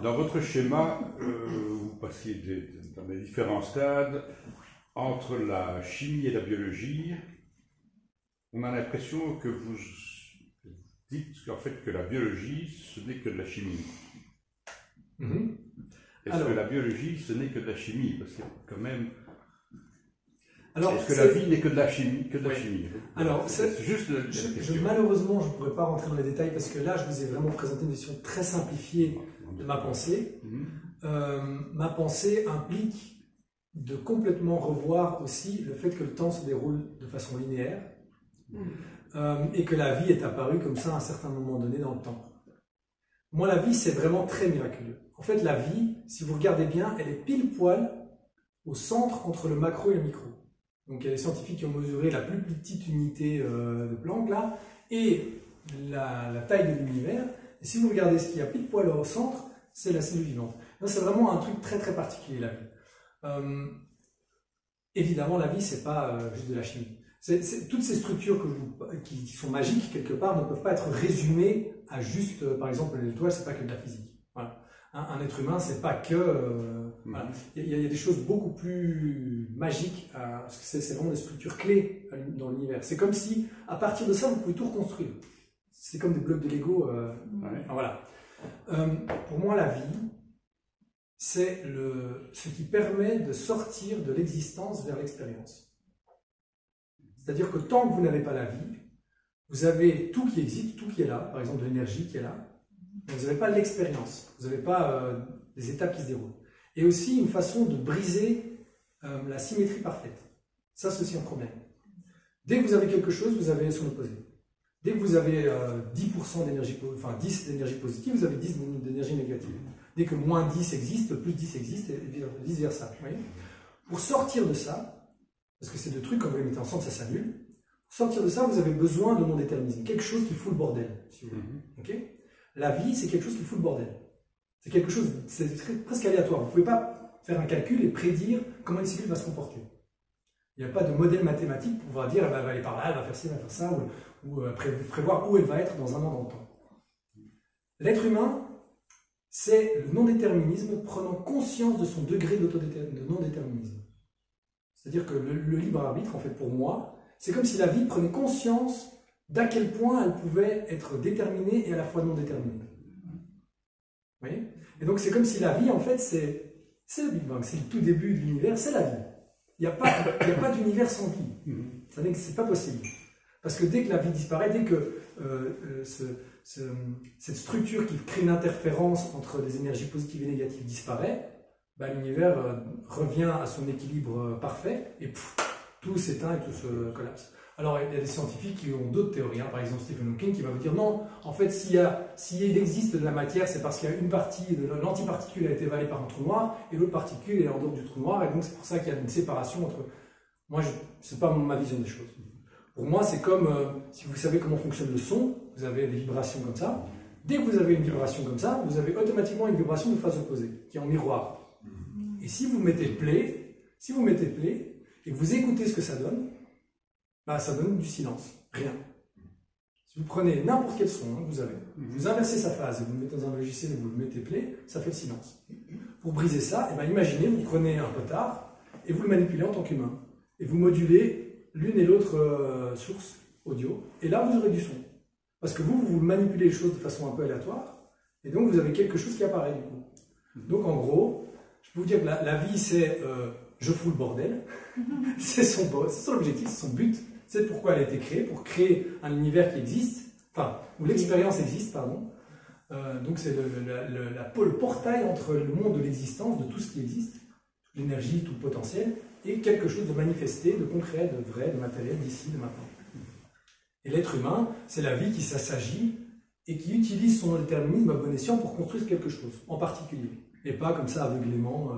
Dans votre schéma, vous passiez dans les différents stades entre la chimie et la biologie. On a l'impression que vous dites qu'en fait que la biologie, ce n'est que de la chimie. Est-ce que la biologie, ce n'est que de la chimie? Parce que quand même... Est-ce que la vie n'est que de la chimie, Alors, c'est juste malheureusement, je ne pourrais pas rentrer dans les détails parce que là, je vous ai vraiment présenté une vision très simplifiée de ma pensée. Ma pensée implique de complètement revoir aussi le fait que le temps se déroule de façon linéaire et que la vie est apparue comme ça à un certain moment donné dans le temps. Moi, la vie, c'est vraiment très miraculeux. En fait, la vie, si vous regardez bien, elle est pile poil au centre entre le macro et le micro. Donc, il y a des scientifiques qui ont mesuré la plus petite unité de Planck, là, et la taille de l'univers. Et si vous regardez ce qu'il y a pile poil au centre, c'est la cellule vivante. C'est vraiment un truc très très particulier, la vie. Évidemment, la vie, c'est pas juste de la chimie. Toutes ces structures qui sont magiques, quelque part, ne peuvent pas être résumées à juste, par exemple, l'étoile, c'est pas que de la physique. Voilà. Un être humain, c'est pas que... voilà. Il y a des choses beaucoup plus magiques, parce que c'est vraiment des structures clés dans l'univers. C'est comme si, à partir de ça, vous pouvez tout reconstruire. C'est comme des blocs de Lego. Voilà. Pour moi, la vie, c'est ce qui permet de sortir de l'existence vers l'expérience. C'est-à-dire que tant que vous n'avez pas la vie, vous avez tout qui existe, tout qui est là, par exemple l'énergie qui est là, mais vous n'avez pas l'expérience, vous n'avez pas des étapes qui se déroulent. Et aussi une façon de briser la symétrie parfaite. Ça, c'est aussi un problème. Dès que vous avez quelque chose, vous avez son opposé. Dès que vous avez 10% d'énergie, enfin 10 d'énergie positive, vous avez 10 d'énergie négative. Dès que moins 10 existe, plus 10 existe, et vice versa. Vous voyez ? Pour sortir de ça, parce que ces deux trucs, quand vous les mettez ensemble, ça s'annule. Pour sortir de ça, vous avez besoin de non-déterminisme. Quelque chose qui fout le bordel, si vous voulez. Okay ? La vie, c'est quelque chose qui fout le bordel. C'est quelque chose, c'est presque aléatoire. Vous ne pouvez pas faire un calcul et prédire comment une cellule va se comporter. Il n'y a pas de modèle mathématique pour pouvoir dire, elle va aller par là, elle va faire ci, elle va faire ça, ou prévoir où elle va être dans un an dans le temps. L'être humain, c'est le non-déterminisme prenant conscience de son degré de non-déterminisme. C'est-à-dire que le libre arbitre, en fait, pour moi, c'est comme si la vie prenait conscience d'à quel point elle pouvait être déterminée et à la fois non déterminée. Vous voyez ? Et donc c'est comme si la vie, en fait, c'est le Big Bang, c'est le tout début de l'univers, c'est la vie. Il n'y a pas d'univers sans vie. C'est pas possible. Parce que dès que la vie disparaît, dès que cette structure qui crée une interférence entre des énergies positives et négatives disparaît, l'univers revient à son équilibre parfait et tout s'éteint et tout se collapse. Alors il y a des scientifiques qui ont d'autres théories, par exemple Stephen Hawking qui va vous dire non, en fait s'il existe de la matière, c'est parce qu'il y a une partie de l'antiparticule a été avalée par un trou noir et l'autre particule est en dehors du trou noir, et donc c'est pour ça qu'il y a une séparation entre... Moi, c'est pas ma vision des choses. Pour moi, c'est comme si vous savez comment fonctionne le son, vous avez des vibrations comme ça. Dès que vous avez une vibration comme ça, vous avez automatiquement une vibration de phase opposée, qui est en miroir. Et si vous mettez play et que vous écoutez ce que ça donne du silence, rien. Si vous prenez n'importe quel son que vous avez, vous inversez sa phase et vous le mettez dans un logiciel et vous le mettez play, ça fait le silence. Pour briser ça, imaginez, vous prenez un potard et vous le manipulez en tant qu'humain. Et vous modulez l'une et l'autre source audio, et là vous aurez du son. Parce que vous manipulez les choses de façon un peu aléatoire, et donc vous avez quelque chose qui apparaît du coup. Donc en gros, je peux vous dire que la vie c'est je fous le bordel, c'est son objectif, c'est son but, c'est pourquoi elle a été créée, pour créer un univers qui existe, enfin, où l'expérience existe, pardon. Donc c'est le portail entre le monde de l'existence, de tout ce qui existe, l'énergie, tout le potentiel, et quelque chose de manifesté, de concret, de vrai, de matériel, d'ici, de maintenant. Et l'être humain, c'est la vie qui s'assagit et qui utilise son déterminisme à bon escient pour construire quelque chose, en particulier. Et pas comme ça, aveuglément,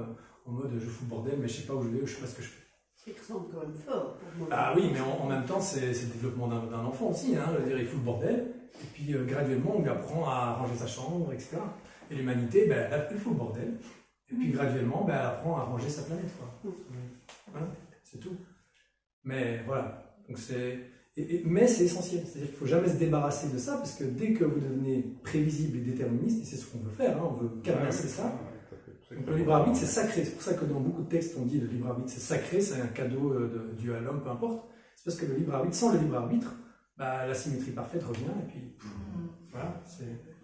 en mode je fous le bordel, mais je sais pas où je vais, je sais pas ce que je fais. C'est que ça encore même fort pour moi. Ah oui, mais en même temps, c'est le développement d'un enfant aussi. Je veux dire, il fout le bordel, et puis graduellement, on lui apprend à ranger sa chambre, etc. Et l'humanité, elle fout le bordel, et puis graduellement, elle apprend à ranger sa planète. Voilà, c'est tout. Mais voilà. Donc Mais c'est essentiel, c'est-à-dire qu'il ne faut jamais se débarrasser de ça, parce que dès que vous devenez prévisible et déterministe, et c'est ce qu'on veut faire, hein, on veut cadenasser ça. Donc le libre arbitre, c'est sacré. C'est pour ça que dans beaucoup de textes, on dit le libre arbitre, c'est sacré, c'est un cadeau de Dieu à l'homme, peu importe. C'est parce que le libre arbitre, sans le libre arbitre, bah, la symétrie parfaite revient, et puis voilà.